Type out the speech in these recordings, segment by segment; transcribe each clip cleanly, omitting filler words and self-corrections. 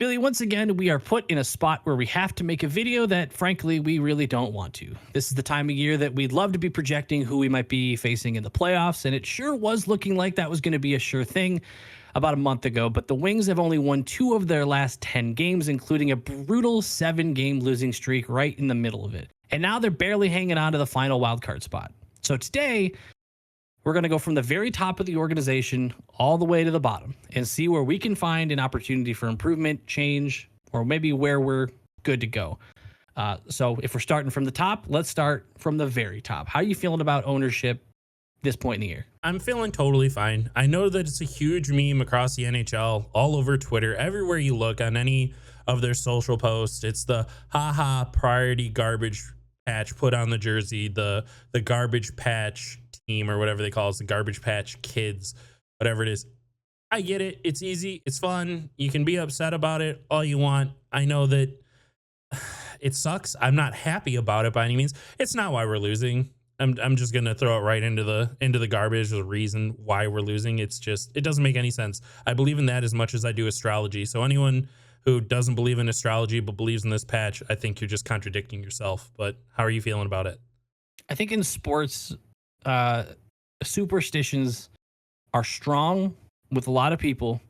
Billy, once again, we are put in a spot where we have to make a video that, frankly, we really don't want to. This is the time of year that we'd love to be projecting who we might be facing in the playoffs, and it sure was looking like that was going to be a sure thing about a month ago. But the Wings have only won 2 of their last 10 games, including a brutal 7-game losing streak right in the middle of it. And now they're barely hanging on to the final wildcard spot. So today, we're going to go from the very top of the organization all the way to the bottom and see where we can find an opportunity for improvement, change, or maybe where we're good to go. So if we're starting from the top, let's start from the very top. How are you feeling about ownership this point in the year? I'm feeling totally fine. I know that it's a huge meme across the NHL, all over Twitter, everywhere you look on any of their social posts. It's the haha priority garbage patch put on the jersey, the garbage patch team or whatever they call it, the garbage patch kids, whatever it is. I get it. It's easy. It's fun. You can be upset about it all you want. I know that it sucks. I'm not happy about it by any means. It's not why we're losing. I'm just gonna throw it right into the garbage. The reason why we're losing. It's just, it doesn't make any sense. I believe in that as much as I do astrology. So anyone who doesn't believe in astrology but believes in this patch, I think you're just contradicting yourself. But how are you feeling about it? I think in sports, superstitions are strong with a lot of people.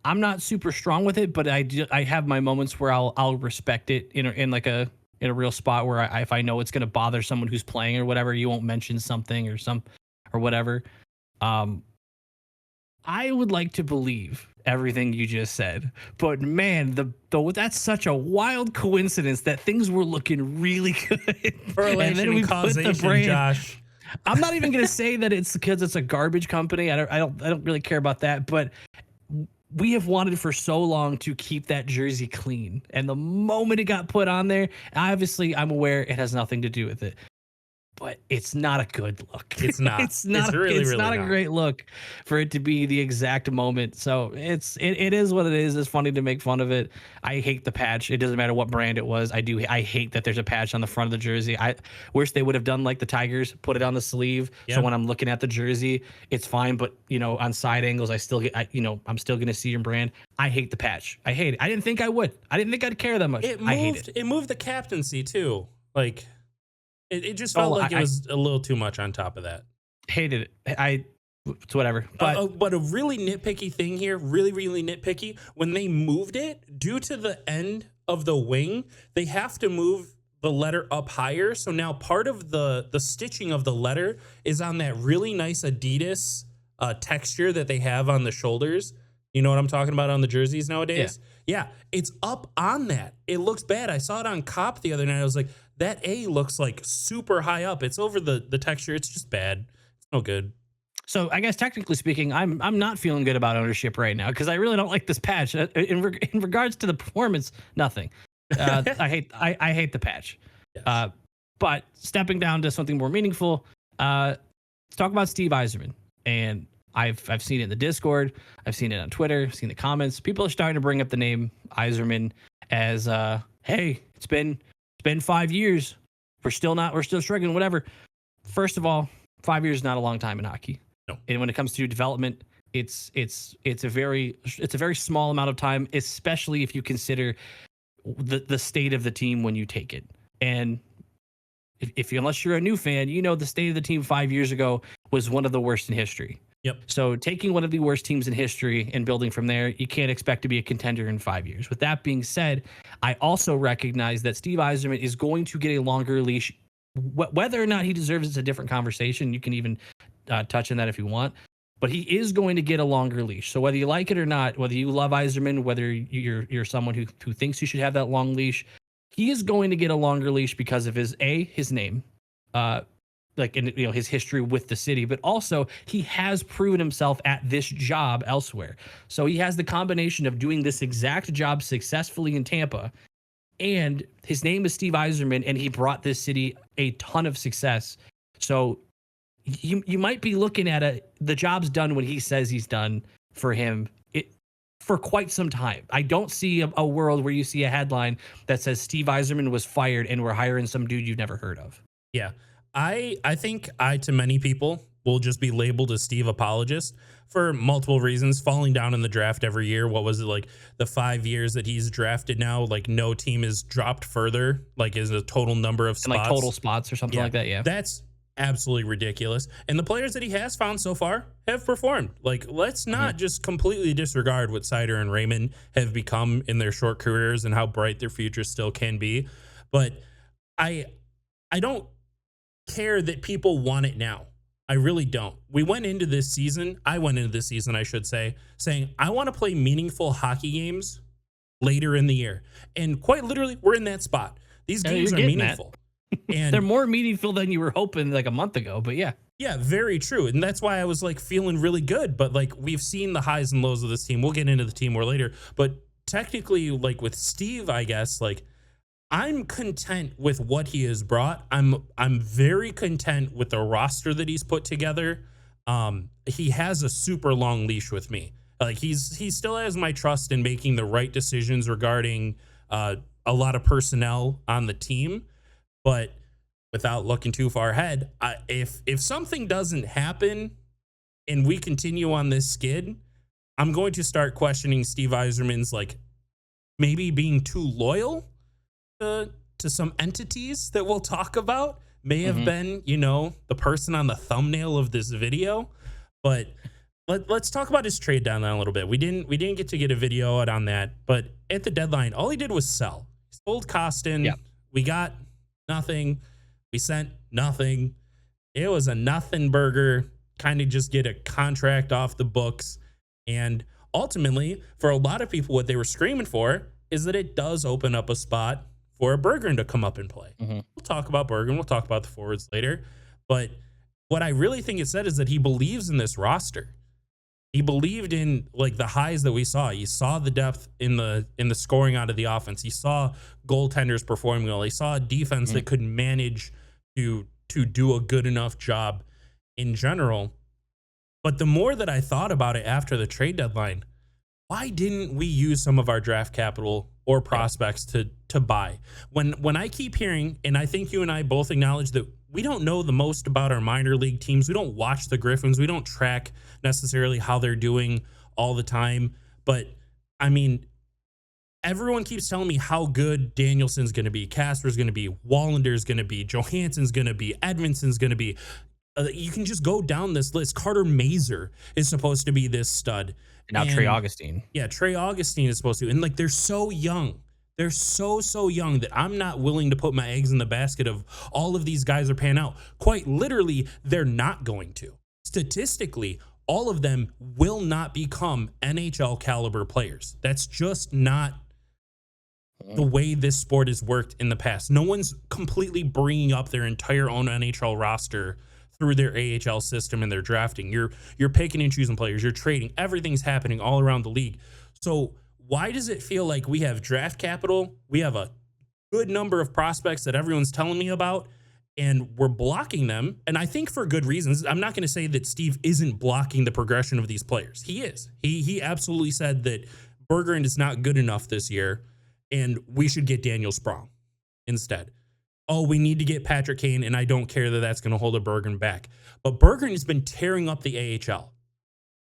I'm not super strong with it, but I have my moments where I'll respect it in like a real spot where if I know it's going to bother someone who's playing or whatever, you won't mention something or whatever. I would like to believe everything you just said, but man, that's such a wild coincidence that things were looking really good. Correlation and then we causation, put the brand, Josh. I'm not even gonna say that it's because it's a garbage company. I don't really care about that, but we have wanted for so long to keep that jersey clean, and the moment it got put on there, obviously I'm aware it has nothing to do with it, but it's not a good look. It's not. It's not a great look for it to be the exact moment. So it is what it is. It's funny to make fun of it. I hate the patch. It doesn't matter what brand it was. I hate that there's a patch on the front of the jersey. I wish they would have done like the Tigers, put it on the sleeve. Yep. So when I'm looking at the jersey, it's fine. But on side angles, I'm still going to see your brand. I hate the patch. I hate it. I didn't think I would. I didn't think I'd care that much. I hate it. It moved the captaincy too. Like, It just felt like it was a little too much on top of that. Hated it. It's whatever. But a really nitpicky thing here, really, really nitpicky, when they moved it, due to the end of the wing, they have to move the letter up higher. So now part of the stitching of the letter is on that really nice Adidas texture that they have on the shoulders. You know what I'm talking about on the jerseys nowadays? Yeah, it's up on that. It looks bad. I saw it on Cop the other night. I was like, that A looks like super high up. It's over the texture. It's just bad. It's no good. So I guess technically speaking, I'm not feeling good about ownership right now because I really don't like this patch. In regards to the performance, nothing. I hate the patch. Yes. But stepping down to something more meaningful, let's talk about Steve Yzerman. And I've seen it in the Discord. I've seen it on Twitter. I've seen the comments. People are starting to bring up the name Yzerman as, hey, it's been 5 years. We're still struggling, whatever. First of all, 5 years is not a long time in hockey. No. And when it comes to development, it's a very small amount of time, especially if you consider the state of the team when you take it. And unless you're a new fan, the state of the team 5 years ago was one of the worst in history. Yep. So taking one of the worst teams in history and building from there, you can't expect to be a contender in 5 years. With that being said, I also recognize that Steve Yzerman is going to get a longer leash. Whether or not he deserves it's a different conversation. You can even touch on that if you want. But he is going to get a longer leash. So whether you like it or not, whether you love Yzerman, whether you're someone who thinks you should have that long leash, he is going to get a longer leash because of his name. His history with the city, but also he has proven himself at this job elsewhere. So he has the combination of doing this exact job successfully in Tampa, and his name is Steve Yzerman, and he brought this city a ton of success. So you might be looking at the job's done when he says he's done for him for quite some time. I don't see a world where you see a headline that says Steve Yzerman was fired and we're hiring some dude you've never heard of. Yeah. I think to many people will just be labeled a Steve apologist for multiple reasons. Falling down in the draft every year. What was it, like the 5 years that he's drafted now? Like no team is dropped further, like is a total number of And spots. like total spots or something like that. Yeah. That's absolutely ridiculous. And the players that he has found so far have performed. Like, let's not just completely disregard what Sider and Raymond have become in their short careers and how bright their future still can be. But I don't care that people want it now. I really don't. I went into this season, I should say, saying I want to play meaningful hockey games later in the year. And quite literally, we're in that spot. These games are meaningful. And they're more meaningful than you were hoping like a month ago, but yeah. Yeah, very true. And that's why I was like feeling really good. But like we've seen the highs and lows of this team. We'll get into the team more later. But technically, like with Steve, I guess, like I'm content with what he has brought. I'm very content with the roster that he's put together. He has a super long leash with me. Like he still has my trust in making the right decisions regarding a lot of personnel on the team. But without looking too far ahead, if something doesn't happen and we continue on this skid, I'm going to start questioning Steve Yzerman's like maybe being too loyal to some entities that we'll talk about. May have been, you know, the person on the thumbnail of this video. But let's talk about his trade deadline a little bit. We didn't get to get a video out on that, but at the deadline, all he did was sell. He sold Costin. Yeah. We got nothing. We sent nothing. It was a nothing burger, kind of just get a contract off the books. And ultimately, for a lot of people, what they were screaming for is that it does open up a spot for Berggren to come up and play. We'll talk about Berggren. We'll talk about the forwards later. But what I really think it said is that he believes in this roster. He believed in like the highs that we saw. You saw the depth in the scoring out of the offense. You saw goaltenders performing well. He saw a defense that could manage to do a good enough job in general. But the more that I thought about it after the trade deadline, why didn't we use some of our draft capital or prospects to buy? When I keep hearing, and I think you and I both acknowledge that we don't know the most about our minor league teams. We don't watch the Griffins. We don't track necessarily how they're doing all the time. But I mean, everyone keeps telling me how good Danielson's going to be, Casper's going to be, Wallander's going to be, Johansson's going to be, Edmondson's going to be. You can just go down this list. Carter Mazer is supposed to be this stud. Now Trey Augustine. Yeah, Trey Augustine is supposed to. And like they're so young. They're so young that I'm not willing to put my eggs in the basket of all of these guys are panning out. Quite literally, they're not going to. Statistically, all of them will not become NHL caliber players. That's just not the way this sport has worked in the past. No one's completely bringing up their entire own NHL roster through their AHL system and their drafting. You're picking and choosing players. You're trading. Everything's happening all around the league. So why does it feel like we have draft capital? We have a good number of prospects that everyone's telling me about, and we're blocking them. And I think for good reasons. I'm not going to say that Steve isn't blocking the progression of these players. He is. He absolutely said that Berggren is not good enough this year, and we should get Daniel Sprong instead. Oh, we need to get Patrick Kane, and I don't care that that's going to hold a Berggren back. But Berggren has been tearing up the AHL.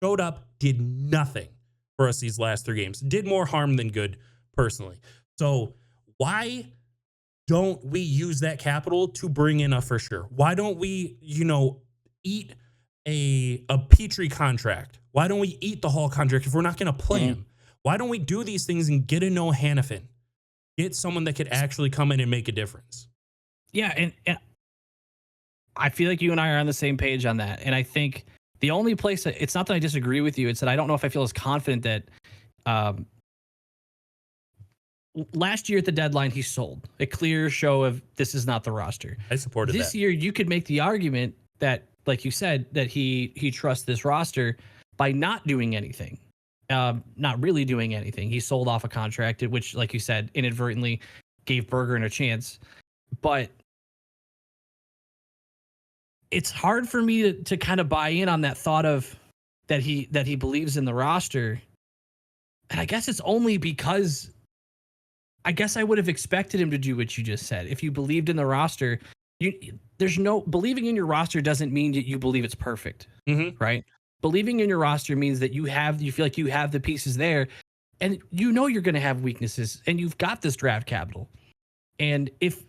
Showed up, did nothing for us these last 3 games. Did more harm than good, personally. So why don't we use that capital to bring in a for sure? Why don't we, eat a Petrie contract? Why don't we eat the Hall contract if we're not going to play him? Why don't we do these things and get a Noah Hannafin? Get someone that could actually come in and make a difference. Yeah, and I feel like you and I are on the same page on that. And I think the only place that it's not that I disagree with you, it's that I don't know if I feel as confident that last year at the deadline he sold a clear show of this is not the roster. I supported this that. Year you could make the argument that, like you said, that he trusts this roster by not doing anything. Not really doing anything. He sold off a contract, which, like you said, inadvertently gave Berggren a chance. But it's hard for me to kind of buy in on that thought of that he believes in the roster. And I guess it's only because I guess I would have expected him to do what you just said. If you believed in the roster, there's no believing in your roster doesn't mean that you believe it's perfect, Mm-hmm. right? Believing in your roster means that you feel like you have the pieces there, and you know you're going to have weaknesses, and you've got this draft capital. And if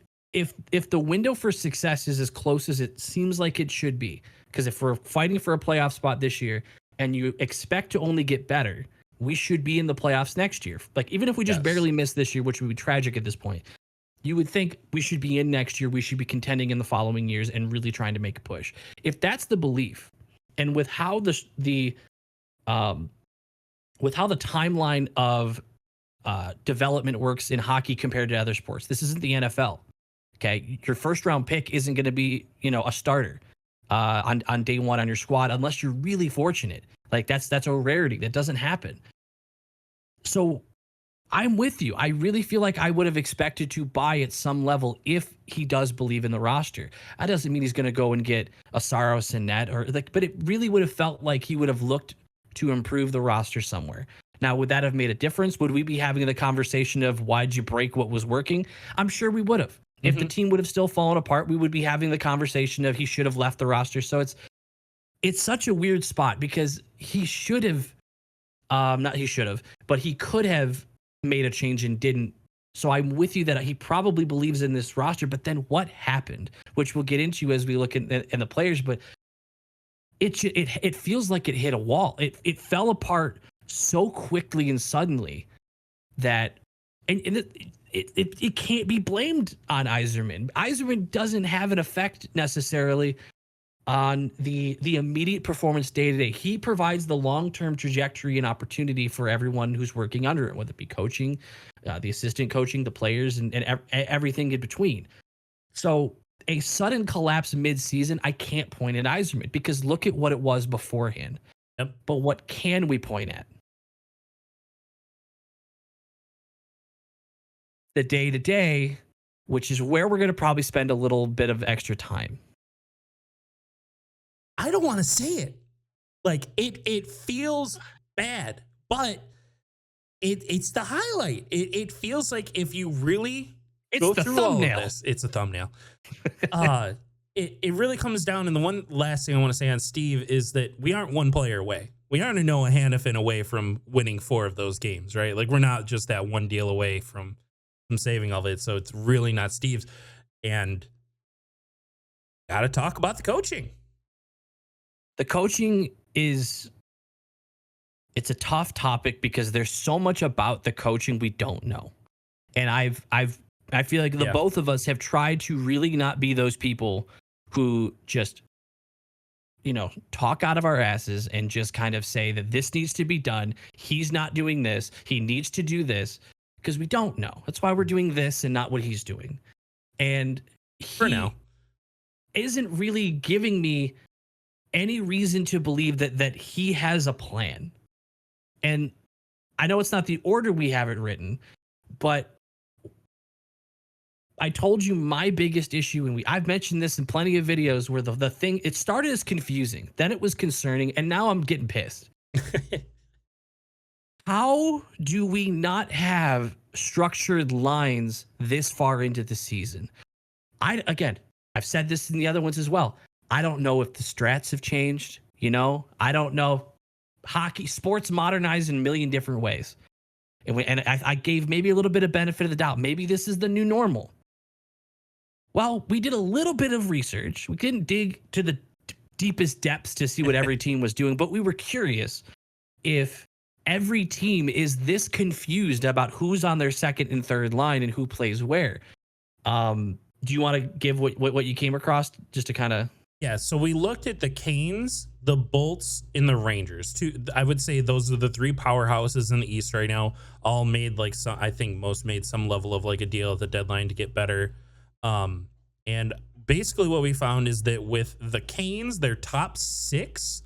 the window for success is as close as it seems like it should be, because if we're fighting for a playoff spot this year and you expect to only get better, we should be in the playoffs next year. Like even if we just Yes. barely miss this year, which would be tragic at this point, you would think we should be in next year. We should be contending in the following years and really trying to make a push. If that's the belief, and um, with how the timeline of development works in hockey compared to other sports, this isn't the NFL. Okay, your first round pick isn't going to be a starter on day one on your squad unless you're really fortunate. Like that's a rarity. That doesn't happen. So I'm with you. I really feel like I would have expected to buy at some level if he does believe in the roster. That doesn't mean he's going to go and get a Saros and net or like, but it really would have felt like he would have looked to improve the roster somewhere. Now, would that have made a difference? Would we be having the conversation of why'd you break what was working? I'm sure we would have. If the team would have still fallen apart, we would be having the conversation of he should have left the roster. So it's such a weird spot because he should have, not he should have, but he could have made a change and didn't. So I'm with you that he probably believes in this roster, but then what happened, which we'll get into as we look in the players, but it feels like it hit a wall. It fell apart so quickly and suddenly that, and it can't be blamed on Yzerman. Yzerman doesn't have an effect necessarily on the immediate performance day to day. He provides the long-term trajectory and opportunity for everyone who's working under it, whether it be coaching, the assistant coaching, the players, and everything in between. So a sudden collapse mid-season, I can't point at Yzerman because look at what it was beforehand. Yep. But what can we point at? The day to day, which is where we're going to probably spend a little bit of extra time. I don't want to say it. Like it feels bad, but it's the highlight. It feels like if you really go the through thumbnail. all of this, it's a thumbnail. It really comes down, and the one last thing I want to say on Steve is that we aren't one player away. We aren't a Noah Hannafin away from winning 4 of those games, right? Like we're not just that one deal away from saving all of it. So it's really not Steve's. And got to talk about the coaching. The coaching it's a tough topic because there's so much about the coaching we don't know. And I feel like the both of us have tried to really not be those people who just talk out of our asses and just kind of say that this needs to be done. He's not doing this. He needs to do this because we don't know. That's why we're doing this and not what he's doing. And For now, isn't really giving me any reason to believe that he has a plan. And I know it's not the order we have it written, but I told you my biggest issue, and I've mentioned this in plenty of videos where the thing, it started as confusing, then it was concerning, and now I'm getting pissed. How do we not have structured lines this far into the season? I've said this in the other ones as well. I don't know if the strats have changed. I don't know. Sports modernized in a million different ways. And I gave maybe a little bit of benefit of the doubt. Maybe this is the new normal. Well, we did a little bit of research. We didn't dig to the deepest depths to see what every team was doing, but we were curious if every team is this confused about who's on their second and third line and who plays where. Do you want to give what you came across just to kind of... Yeah, so we looked at the Canes, the Bolts, and the Rangers. I would say those are the 3 powerhouses in the East right now. All made I think most made some level of like a deal at the deadline to get better. And basically what we found is that with the Canes, their top 6,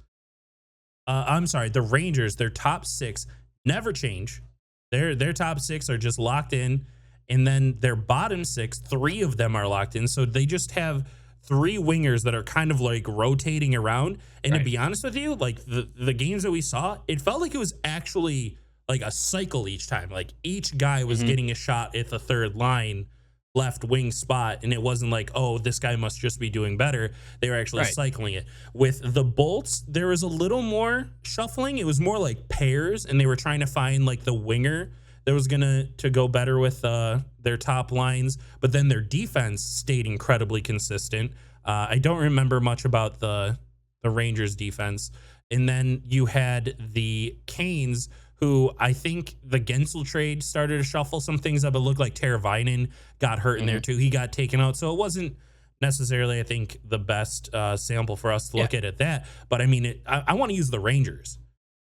the Rangers, their top 6 never change. Their top 6 are just locked in. And then their bottom 6, 3 of them are locked in. So they just have 3 wingers that are kind of like rotating around. And to be honest with you, like the games that we saw, it felt like it was actually like a cycle each time. Like each guy was getting a shot at the third line left wing spot, and it wasn't like, oh, this guy must just be doing better. They were actually Right. cycling it. With the Bolts, there was a little more shuffling. It was more like pairs, and they were trying to find like the winger that was gonna to go better with their top lines. But then their defense stayed incredibly consistent. I don't remember much about the Rangers defense. And then you had the Canes, who I think the Gensel trade started to shuffle some things up. It looked like Teravainen got hurt in there too. He got taken out. So it wasn't necessarily, I think, the best sample for us to look at that. But I mean, I want to use the Rangers.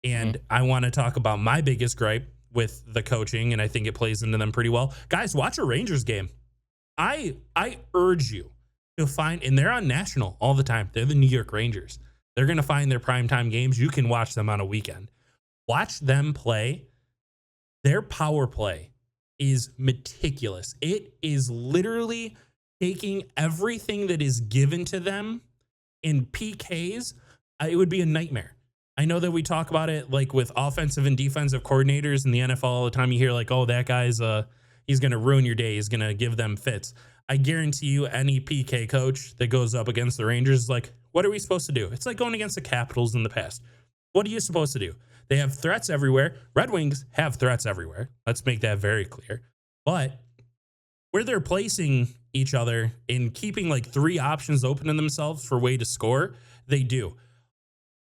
And I want to talk about my biggest gripe with the coaching, and I think it plays into them pretty well. Guys, watch a Rangers game. I urge you to find, and they're on national all the time. They're the New York Rangers. They're going to find their primetime games. You can watch them on a weekend. Watch them play. Their power play is meticulous. It is literally taking everything that is given to them in PKs. It would be a nightmare. I know that we talk about it like with offensive and defensive coordinators in the NFL all the time. You hear like, oh, that guy's he's going to ruin your day. He's going to give them fits. I guarantee you any PK coach that goes up against the Rangers is like, what are we supposed to do? It's like going against the Capitals in the past. What are you supposed to do? They have threats everywhere. Red Wings have threats everywhere. Let's make that very clear. But where they're placing each other and keeping like three options open in themselves for way to score, they do.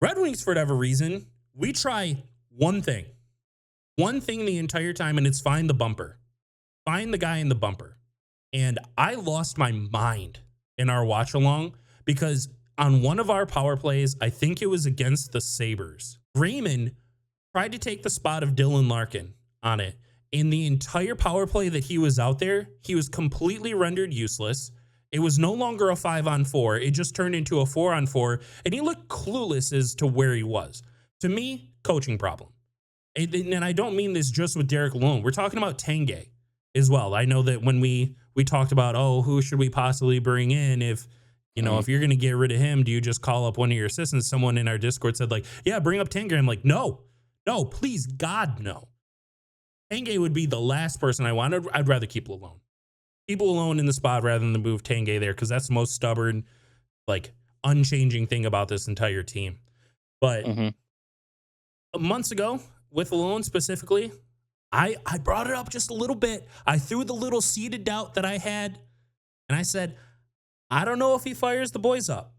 Red Wings, for whatever reason, we try one thing the entire time, and it's find the bumper. Find the guy in the bumper. And I lost my mind in our watch along because on one of our power plays, I think it was against the Sabres, Raymond tried to take the spot of Dylan Larkin on it. In the entire power play that he was out there, he was completely rendered useless. It was no longer a 5-on-4. It just turned into a 4-on-4, and he looked clueless as to where he was. To me, coaching problem. And I don't mean this just with Derek Lalonde. We're talking about Tanguay as well. I know that when we talked about, oh, who should we possibly bring in if, you know, if you're going to get rid of him, do you just call up one of your assistants? Someone in our Discord said like, yeah, bring up Tanguay. I'm like, no, please, God, no. Tanguay would be the last person I wanted. I'd rather keep Lalonde. Keep Lalonde in the spot rather than move Tanguay there because that's the most stubborn, like, unchanging thing about this entire team. But months ago, with Lalonde specifically, I brought it up just a little bit. I threw the little seeded doubt that I had, and I said, I don't know if he fires the boys up.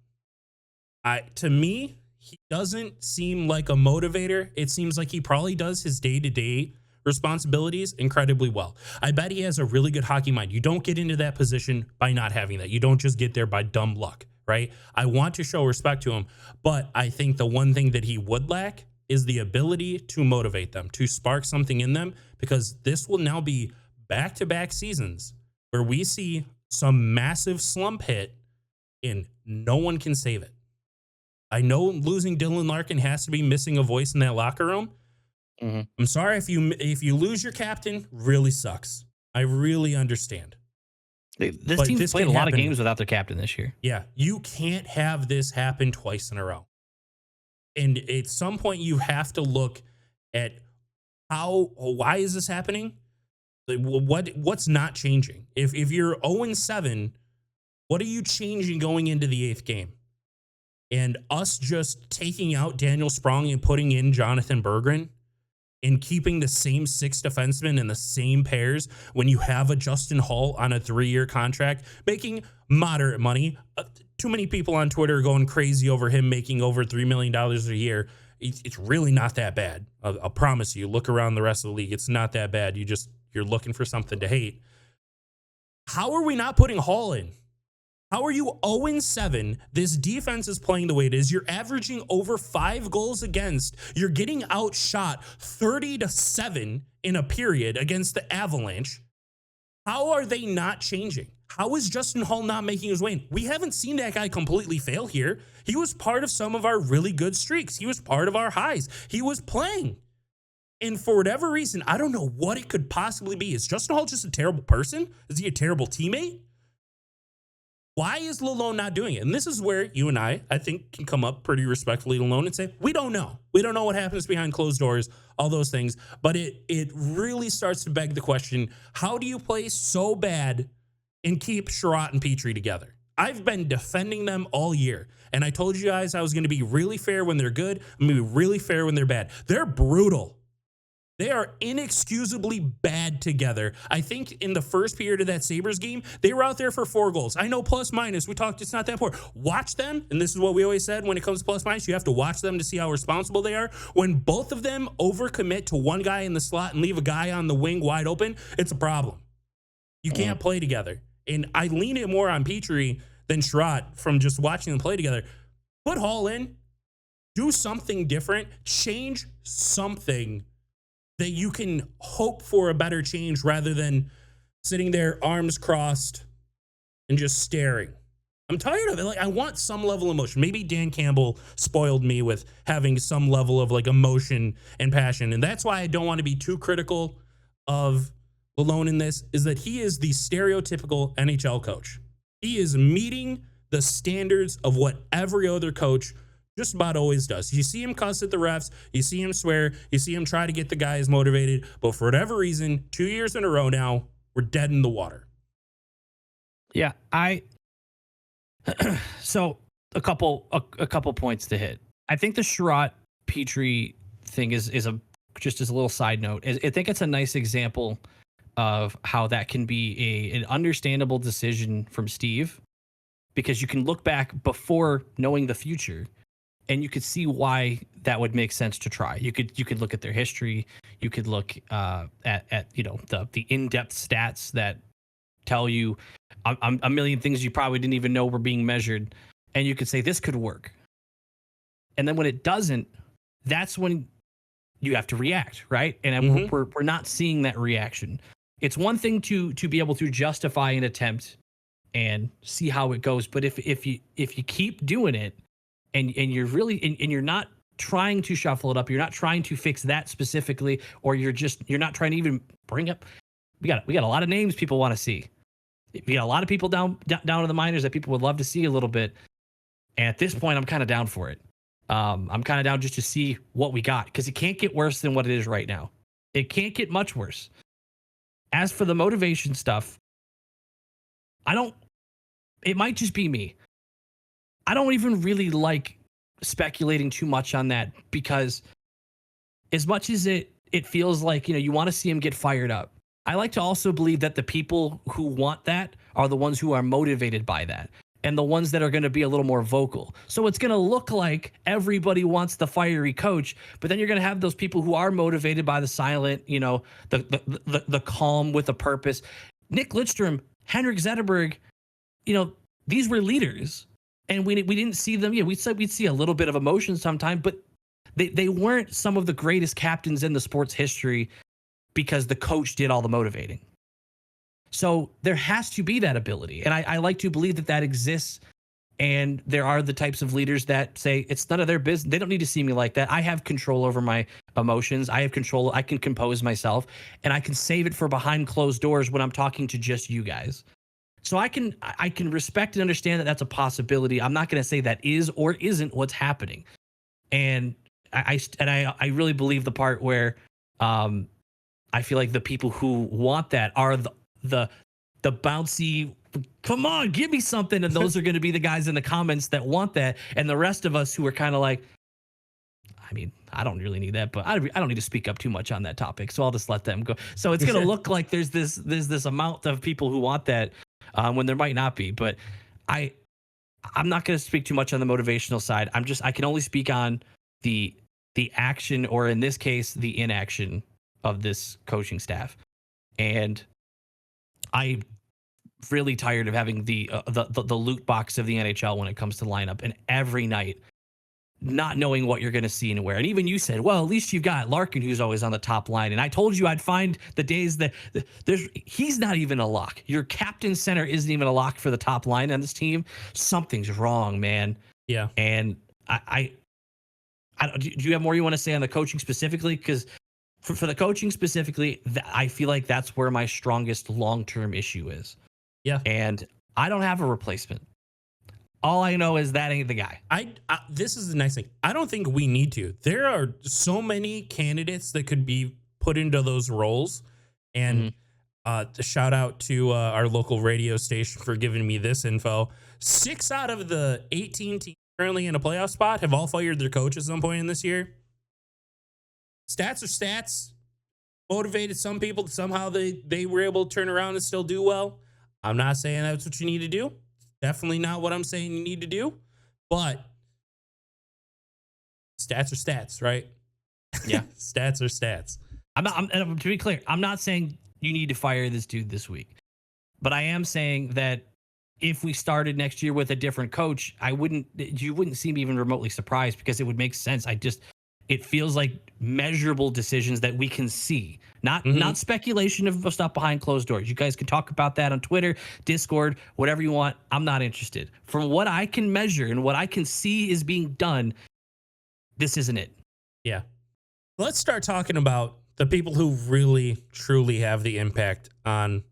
To me, he doesn't seem like a motivator. It seems like he probably does his day-to-day responsibilities incredibly well. I bet he has a really good hockey mind. You don't get into that position by not having that. You don't just get there by dumb luck, right? I want to show respect to him, but I think the one thing that he would lack is the ability to motivate them, to spark something in them, because this will now be back-to-back seasons where we see some massive slump hit and no one can save it. I know losing Dylan Larkin has to be missing a voice in that locker room. I'm sorry if you lose your captain, really sucks. I really understand. This team's played a lot of games without their captain this year. Yeah, you can't have this happen twice in a row. And at some point, you have to look at why is this happening? Like, what's not changing? If you're 0-7, what are you changing going into the 8th game? And us just taking out Daniel Sprong and putting in Jonathan Berggren and keeping the same 6 defensemen in the same pairs when you have a Justin Hull on a 3-year contract making moderate money. Too many people on Twitter are going crazy over him making over $3 million a year. It's really not that bad. I'll promise you. Look around the rest of the league. It's not that bad. You're looking for something to hate. How are we not putting Hull in? How are you 0-7? This defense is playing the way it is. You're averaging over 5 goals against. You're getting outshot 30-7 in a period against the Avalanche. How are they not changing? How is Justin Hull not making his way in? We haven't seen that guy completely fail here. He was part of some of our really good streaks. He was part of our highs. He was playing. And for whatever reason, I don't know what it could possibly be. Is Justin Hull just a terrible person? Is he a terrible teammate? Why is Lalonde not doing it? And this is where you and I think, can come up pretty respectfully to Lalonde and say, we don't know. We don't know what happens behind closed doors, all those things. But it really starts to beg the question, how do you play so bad and keep Sherratt and Petrie together. I've been defending them all year. And I told you guys I was going to be really fair when they're good. I'm going to be really fair when they're bad. They're brutal. They are inexcusably bad together. I think in the first period of that Sabres game, they were out there for 4 goals. I know plus minus. We talked, it's not that important. Watch them, and this is what we always said when it comes to plus minus. You have to watch them to see how responsible they are. When both of them overcommit to one guy in the slot and leave a guy on the wing wide open, it's a problem. You can't play together. And I lean it more on Petrie than Sherratt from just watching them play together. Put Hall in, do something different, change something that you can hope for a better change rather than sitting there arms crossed and just staring. I'm tired of it. Like, I want some level of emotion. Maybe Dan Campbell spoiled me with having some level of like emotion and passion. And that's why I don't want to be too critical of Malone in this, is that he is the stereotypical NHL coach. He is meeting the standards of what every other coach just about always does. You see him cuss at the refs, you see him swear, you see him try to get the guys motivated, but for whatever reason, 2 years in a row now, we're dead in the water. Yeah, so a couple points to hit. I think the Sherratt Petrie thing is just as a little side note. I think it's a nice example of how that can be an understandable decision from Steve, because you can look back before knowing the future and you could see why that would make sense to try. You could look at their history. You could look at the in-depth stats that tell you a million things you probably didn't even know were being measured, and you could say this could work. And then when it doesn't, that's when you have to react, right? And we're not seeing that reaction. It's one thing to be able to justify an attempt and see how it goes, but if you keep doing it and you're really and you're not trying to shuffle it up, you're not trying to fix that specifically, or you're not trying to even bring up. We got a lot of names people want to see. We got a lot of people down in the minors that people would love to see a little bit. And at this point, I'm kind of down for it. I'm kind of down just to see what we got, because it can't get worse than what it is right now. It can't get much worse. As for the motivation stuff, it might just be me. I don't even really like speculating too much on that, because as much as it feels like, you want to see him get fired up, I like to also believe that the people who want that are the ones who are motivated by that, and the ones that are going to be a little more vocal. So it's going to look like everybody wants the fiery coach, but then you're going to have those people who are motivated by the silent, the calm with a purpose. Nick Lidstrom, Henrik Zetterberg, these were leaders, and we didn't see them. Yeah, we said we'd see a little bit of emotion sometime, but they weren't some of the greatest captains in the sports history because the coach did all the motivating. So there has to be that ability. And I like to believe that exists. And there are the types of leaders that say it's none of their business. They don't need to see me like that. I have control over my emotions. I have control. I can compose myself, and I can save it for behind closed doors when I'm talking to just you guys. So I can respect and understand that that's a possibility. I'm not going to say that is or isn't what's happening. And I really believe the part where I feel like the people who want that are the bouncy, come on, give me something. And those are going to be the guys in the comments that want that. And the rest of us who are kind of like, I mean, I don't really need that, but I don't need to speak up too much on that topic. So I'll just let them go. So it's going to look like there's this amount of people who want that when there might not be. But I'm not going to speak too much on the motivational side. I can only speak on the action, or in this case, the inaction of this coaching staff. And I'm really tired of having the loot box of the NHL when it comes to lineup, and every night not knowing what you're going to see and where. And even you said, well, at least you've got Larkin, who's always on the top line. And I told you I'd find the days that he's not even a lock. Your captain center isn't even a lock for the top line on this team. Something's wrong, man. Yeah. And I do you have more you want to say on the coaching specifically? Because for the coaching specifically, I feel like that's where my strongest long-term issue is. Yeah. And I don't have a replacement. All I know is that ain't the guy. This is the nice thing. I don't think we need to. There are so many candidates that could be put into those roles. And Shout out to our local radio station for giving me this info. 6 out of the 18 teams currently in a playoff spot have all fired their coach at some point in this year. Stats are stats. Motivated some people. Somehow they were able to turn around and still do well. I'm not saying that's what you need to do. Definitely not what I'm saying you need to do. But stats are stats, right? Yeah. Stats are stats. And to be clear, I'm not saying you need to fire this dude this week. But I am saying that if we started next year with a different coach, you wouldn't seem even remotely surprised because it would make sense. It feels like measurable decisions that we can see, not speculation of stuff behind closed doors. You guys can talk about that on Twitter, Discord, whatever you want. I'm not interested. From what I can measure and what I can see is being done, this isn't it. Yeah. Let's start talking about the people who really, truly have the impact on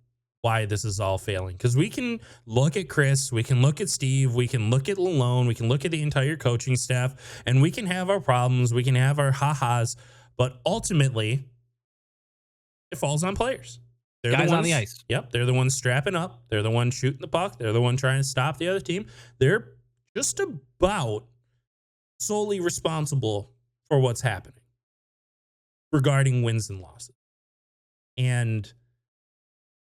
why this is all failing. Because we can look at Chris, we can look at Steve, we can look at Lalone, we can look at the entire coaching staff, and we can have our problems, we can have our ha-has, but ultimately, it falls on players. They're Guys the ones on the ice. Yep, they're the ones strapping up. They're the ones shooting the puck. They're the one trying to stop the other team. They're just about solely responsible for what's happening regarding wins and losses. And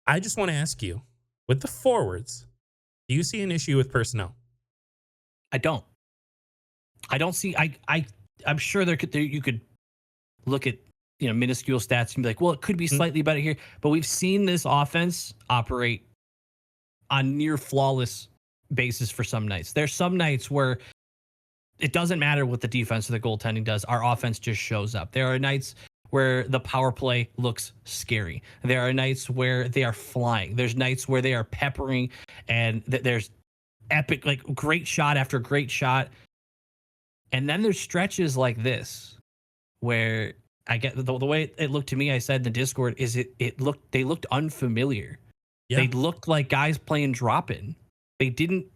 I just want to ask you, with the forwards, do you see an issue with personnel? I don't see. I'm sure you could look at minuscule stats and be like, well, it could be slightly better here, but we've seen this offense operate on near flawless basis for some nights. There's some nights where it doesn't matter what the defense or the goaltending does. Our offense just shows up. There are nights where the power play looks scary. There are nights where they are flying. There's nights where they are peppering, and there's epic, like great shot after great shot. And then there's stretches like this where I get the way it looked to me. I said in the Discord is they looked unfamiliar. Yeah. They looked like guys playing drop-in. They didn't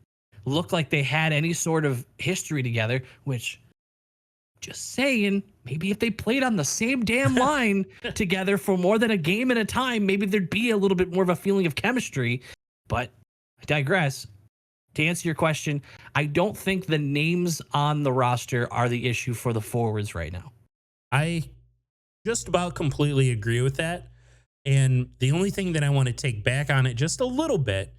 look like they had any sort of history together, which, just saying, maybe if they played on the same damn line together for more than a game at a time, maybe there'd be a little bit more of a feeling of chemistry. But I digress. To answer your question, I don't think the names on the roster are the issue for the forwards right now. I just about completely agree with that. And the only thing that I want to take back on it just a little bit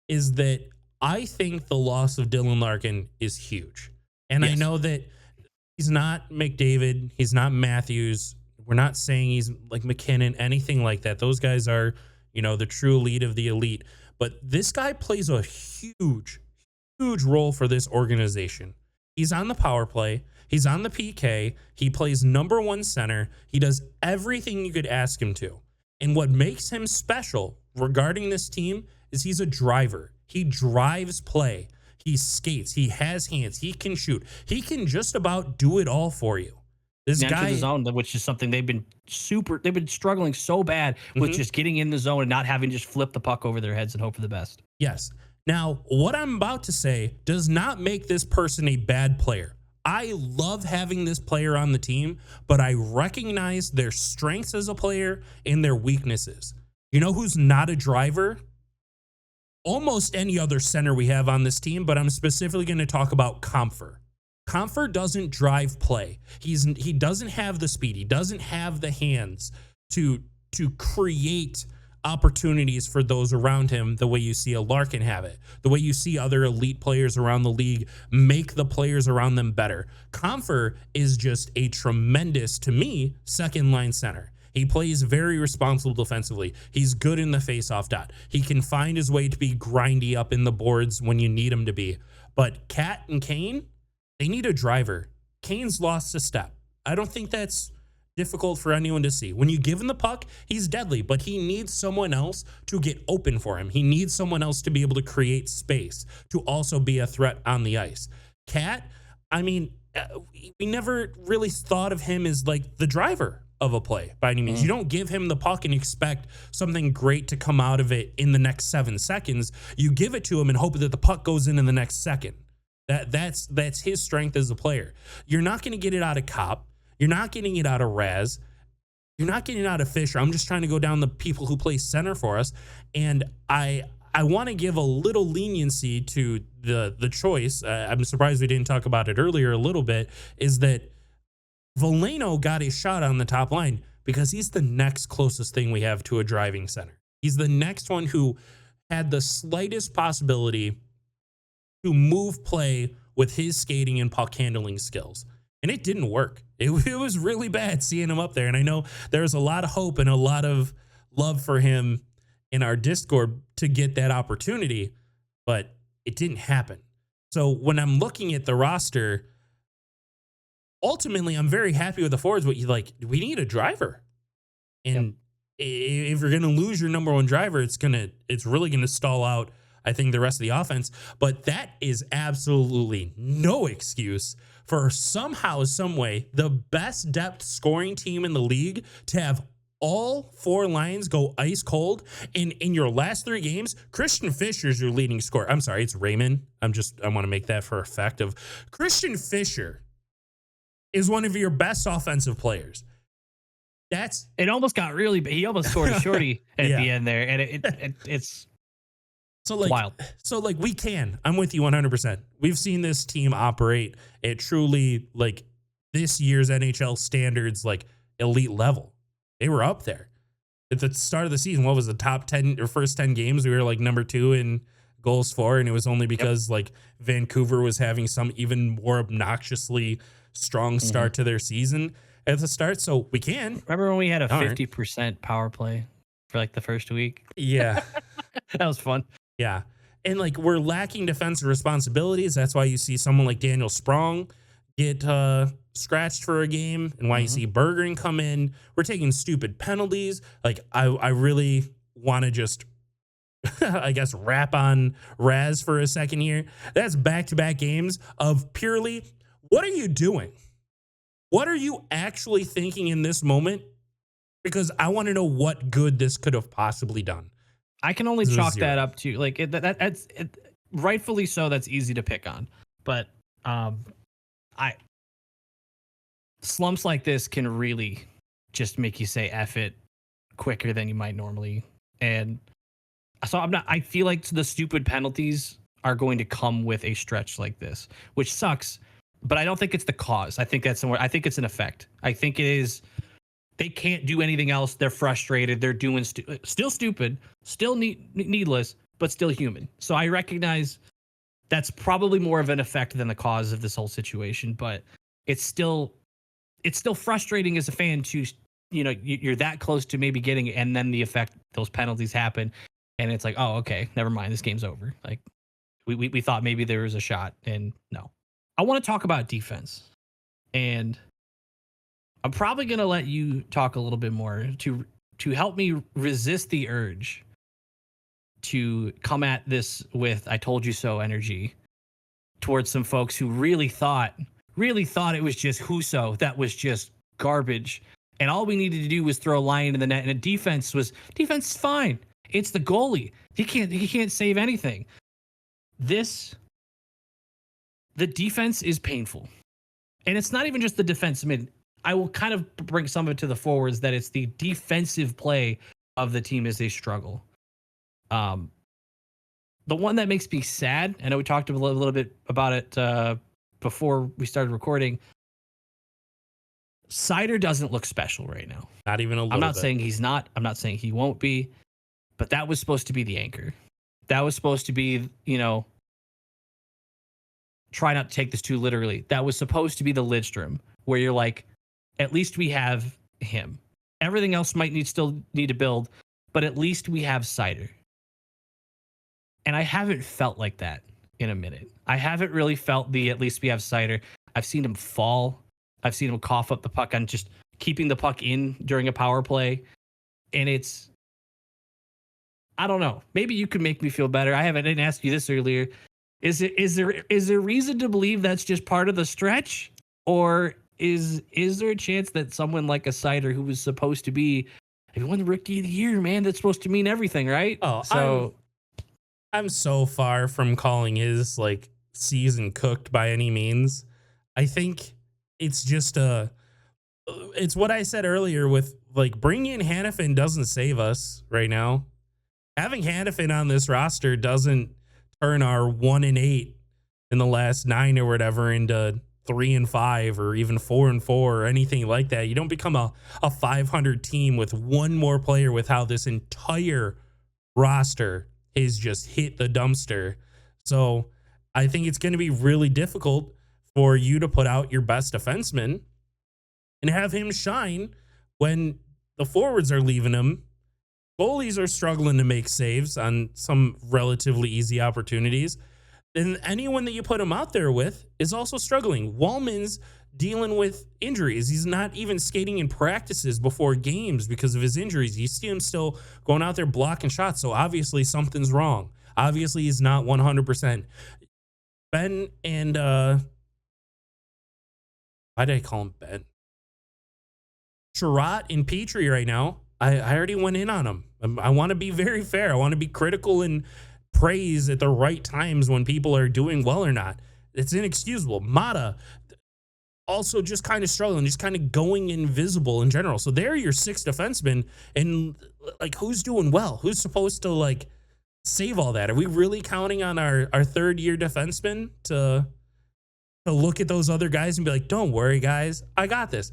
is that I think the loss of Dylan Larkin is huge. And yes. I know that he's not McDavid. He's not Matthews. We're not saying he's like McKinnon, anything like that. Those guys are, the true elite of the elite. But this guy plays a huge role for this organization. He's on the power play. He's on the PK. He plays number one center. He does everything you could ask him to. And what makes him special regarding this team is he's a driver. He drives play. He skates. He has hands. He can shoot. He can just about do it all for you. This guy, enter the zone, which is something they've been struggling so bad with, just getting in the zone and not having to just flip the puck over their heads and hope for the best. Yes. Now, what I'm about to say does not make this person a bad player. I love having this player on the team, but I recognize their strengths as a player and their weaknesses. You know who's not a driver? Almost any other center we have on this team, but I'm specifically going to talk about Comfer. Comfer doesn't drive play. He doesn't have the speed. He doesn't have the hands to create opportunities for those around him the way you see a Larkin have it, the way you see other elite players around the league make the players around them better. Comfer is just a tremendous, to me, second line center. He plays very responsible defensively. He's good in the faceoff dot. He can find his way to be grindy up in the boards when you need him to be. But Kat and Kane, they need a driver. Kane's lost a step. I don't think that's difficult for anyone to see. When you give him the puck, he's deadly, but he needs someone else to get open for him. He needs someone else to be able to create space, to also be a threat on the ice. Kat, we never really thought of him as like the driver of a play by any means. You don't give him the puck and expect something great to come out of it in the next 7 seconds. You give it to him and hope that the puck goes in the next second. That's his strength as a player. You're not going to get it out of Cop. You're not getting it out of Raz. you're not getting out of Fisher. I'm just trying to go down the people who play center for us. And I want to give a little leniency to the choice. I'm surprised we didn't talk about it earlier a little bit, is that Veleno got a shot on the top line because he's the next closest thing we have to a driving center. He's the next one who had the slightest possibility to move play with his skating and puck handling skills. And it didn't work. It was really bad seeing him up there. And I know there's a lot of hope and a lot of love for him in our Discord to get that opportunity, but it didn't happen. So when I'm looking at the roster, ultimately, I'm very happy with the forwards, but we need a driver. And if you're going to lose your number one driver, it's really going to stall out, I think, the rest of the offense. But that is absolutely no excuse for somehow, some way, the best depth scoring team in the league to have all four lines go ice cold. In your last 3 games, Christian Fischer's your leading scorer. I'm sorry, it's Raymond. I want to make that for effect of Christian Fischer is one of your best offensive players. It almost got really bad. He almost scored a shorty at the end there, and it's wild. So I'm with you 100%. We've seen this team operate at truly this year's NHL standards, elite level. They were up there at the start of the season. What was the top 10 or first 10 games? We were number 2 in goals for, and it was only because Vancouver was having some even more obnoxiously strong start to their season at the start. So we can. Remember when we had a 50% power play for the first week? Yeah. That was fun. Yeah. And we're lacking defensive responsibilities. That's why you see someone like Daniel Sprong get scratched for a game, and why you see Bergeron come in. We're taking stupid penalties. I really want to just I guess rap on Raz for a second here. That's back-to-back games of purely, what are you doing? What are you actually thinking in this moment? Because I want to know what good this could have possibly done. I can only chalk that up to that's rightfully so. That's easy to pick on, but slumps like this can really just make you say F it quicker than you might normally. And so I feel like the stupid penalties are going to come with a stretch like this, which sucks, but I don't think it's the cause. I think that's somewhere. I think it's an effect. I think it is. They can't do anything else. They're frustrated. They're doing still stupid, still needless, but still human. So I recognize that's probably more of an effect than the cause of this whole situation, but it's still frustrating as a fan to, you're that close to maybe getting it, and then the effect, those penalties happen, and it's oh, okay, never mind, this game's over. We thought maybe there was a shot, and no. I want to talk about defense, and I'm probably going to let you talk a little bit more to help me resist the urge to come at this with "I told you so" energy towards some folks who really thought it was just Husso that was just garbage, and all we needed to do was throw a line in the net, and defense is fine. It's the goalie. He can't save anything. The defense is painful, and it's not even just the defense. I mean, I will kind of bring some of it to the forwards, that it's the defensive play of the team as they struggle. The one that makes me sad, I know we talked a little bit about it before we started recording. Seider doesn't look special right now. Not even a little bit. I'm not saying he's not. I'm not saying he won't be. But that was supposed to be the anchor. That was supposed to be, try not to take this too literally. That was supposed to be the Lidstrom, where you're at least we have him. Everything else might still need to build, but at least we have Seider. And I haven't felt like that in a minute. I haven't really felt at least we have Seider. I've seen him fall. I've seen him cough up the puck on just keeping the puck in during a power play. And I don't know. Maybe you could make me feel better. I didn't ask you this earlier. Is there reason to believe that's just part of the stretch? Or is there a chance that someone like a Seider, who was supposed to be, if he won the Rookie of the Year, man, that's supposed to mean everything, right? Oh, so I'm so far from calling his season cooked by any means. I think it's just it's what I said earlier with like bringing in Hannafin doesn't save us right now. Having Hannafin on this roster doesn't turn our 1-8 in the last 9 or whatever into 3-5 or even 4-4 or anything like that. You don't become a 500 team with one more player with how this entire roster is just hit the dumpster. So I think it's going to be really difficult for you to put out your best defenseman and have him shine when the forwards are leaving him. Goalies are struggling to make saves on some relatively easy opportunities. And anyone that you put him out there with is also struggling. Wallman's dealing with injuries. He's not even skating in practices before games because of his injuries. You see him still going out there blocking shots. So obviously something's wrong. Obviously he's not 100%. Ben and why did I call him Ben? Sherratt and Petrie right now. I already went in on them. I want to be very fair. I want to be critical and praise at the right times when people are doing well or not. It's inexcusable. Mata also just kind of struggling, just kind of going invisible in general. So they're your 6 defensemen, and like who's doing well? Who's supposed to like save all that? Are we really counting on our 3rd-year defenseman to look at those other guys and be like, don't worry, guys, I got this?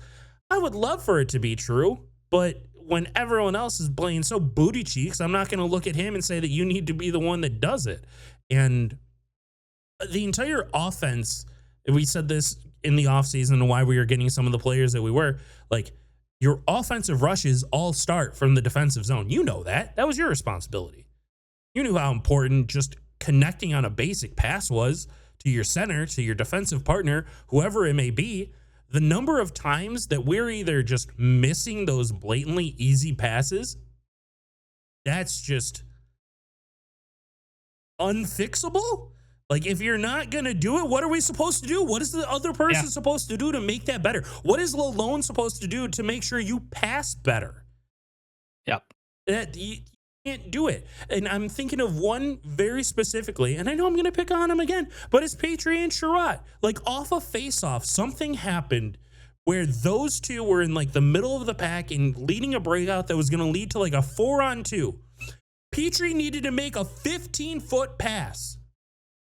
I would love for it to be true, but when everyone else is playing so booty cheeks, I'm not going to look at him and say that you need to be the one that does it. And the entire offense, we said this in the offseason and why we were getting some of the players that we were, like, your offensive rushes all start from the defensive zone. You know that. That was your responsibility. You knew how important just connecting on a basic pass was to your center, to your defensive partner, whoever it may be. The number of times that we're either just missing those blatantly easy passes, that's just unfixable. Like, if you're not going to do it, what are we supposed to do? What is the other person supposed to do to make that better? What is Lalone supposed to do to make sure you pass better? Yep. That you can't do it. And I'm thinking of one very specifically, and I know I'm going to pick on him again, but it's Petrie and Sherratt. Like, off a face-off, something happened where those two were in like the middle of the pack and leading a breakout that was going to lead to like a 4-on-2. Petrie needed to make a 15-foot pass.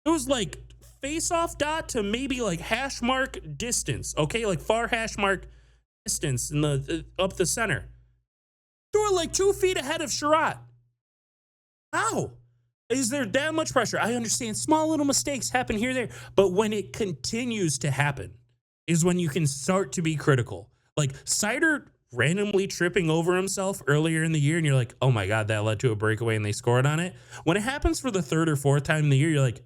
It was like face-off dot to maybe like hash mark distance. Okay, like far hash mark distance in the up the center. They were like 2 feet ahead of Sherratt. How? Is there that much pressure? I understand small little mistakes happen here and there, but when it continues to happen is when you can start to be critical. Like Seider randomly tripping over himself earlier in the year, and you're like, oh my God, that led to a breakaway and they scored on it. When it happens for the 3rd or 4th time in the year, you're like,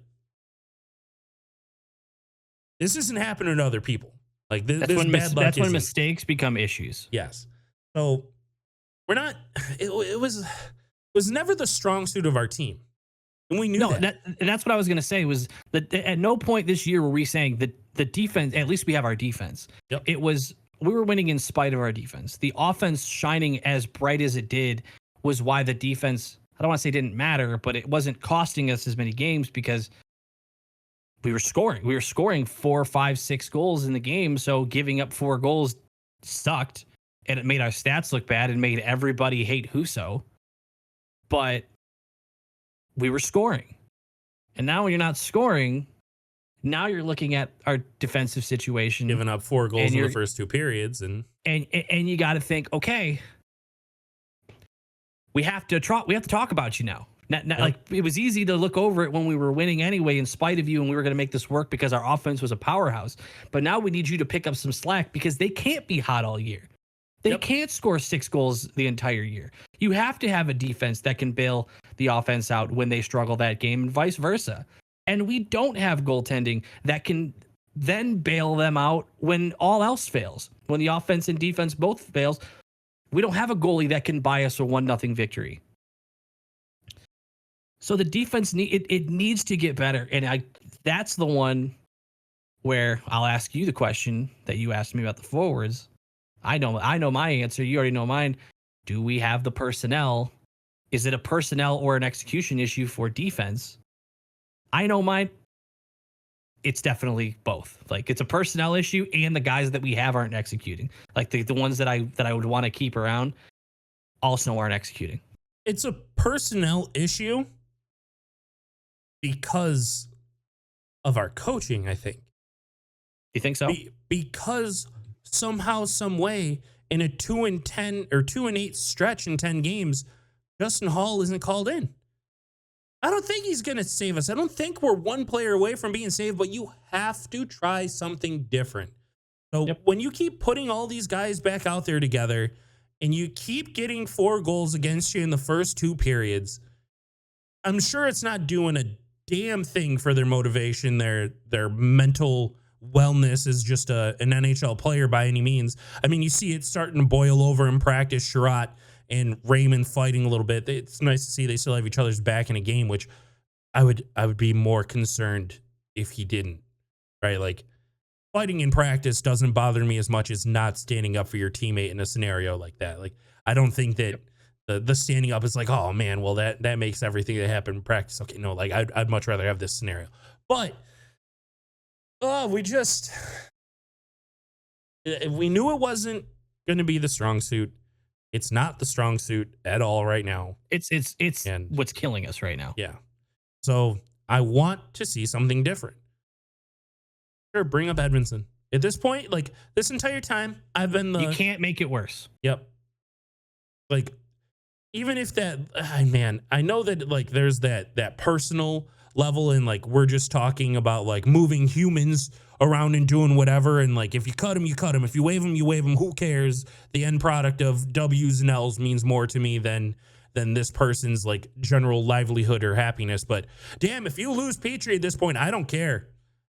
this isn't happening to other people. Like this bad luck. That's when mistakes become issues. Yes. So we're not. It was never the strong suit of our team, and we knew that. And that's what I was going to say was that at no point this year were we saying that the defense. At least we have our defense. Yep. It was we were winning in spite of our defense. The offense shining as bright as it did was why the defense. I don't want to say didn't matter, but it wasn't costing us as many games because we were scoring. We were scoring 4, 5, 6 goals in the game. So giving up 4 goals sucked, and it made our stats look bad and made everybody hate Husso. But we were scoring. And now when you're not scoring, now you're looking at our defensive situation. Giving up 4 goals in the first 2 periods. And you got to think, okay, we have to talk about you now. Like it was easy to look over it when we were winning anyway, in spite of you, and we were going to make this work because our offense was a powerhouse. But now we need you to pick up some slack because they can't be hot all year. They can't score 6 goals the entire year. You have to have a defense that can bail the offense out when they struggle that game and vice versa. And we don't have goaltending that can then bail them out when all else fails. When the offense and defense both fails, we don't have a goalie that can buy us a 1-0 victory. So the defense needs to get better. And that's the one where I'll ask you the question that you asked me about the forwards. I know my answer. You already know mine. Do we have the personnel? Is it a personnel or an execution issue for defense? I know mine. it's definitely both. Like it's a personnel issue and the guys that we have aren't executing. Like the ones that I would want to keep around also aren't executing. It's a personnel issue because of our coaching, I think. You think so? Because somehow, some way, in a 2-10 or 2-8 stretch in 10 games, Justin Hall isn't called in. I don't think he's going to save us. I don't think we're one player away from being saved, but you have to try something different. So when you keep putting all these guys back out there together and you keep getting 4 goals against you in the first 2 periods, I'm sure it's not doing a damn thing for their motivation, their mental wellness as just an NHL player by any means. I mean, you see it starting to boil over in practice. Sherratt and Raymond fighting a little bit. It's nice to see they still have each other's back in a game, which I would be more concerned if he didn't, right? Like fighting in practice doesn't bother me as much as not standing up for your teammate in a scenario like that. Like I don't think that the standing up is like, oh man, well that makes everything that happened in practice. Okay, no, like I'd much rather have this scenario. But we knew it wasn't going to be the strong suit. It's not the strong suit at all right now. It's what's killing us right now. Yeah. So I want to see something different. Sure, bring up Edmondson. At this point, like this entire time, I've been you can't make it worse. Yep. Like even if that, man, I know that like there's that personal level and like we're just talking about like moving humans around and doing whatever, and like if you cut them, you cut them. If you wave them, you wave them. Who cares? The end product of W's and L's means more to me than this person's like general livelihood or happiness. But damn, if you lose Petrie at this point, I don't care.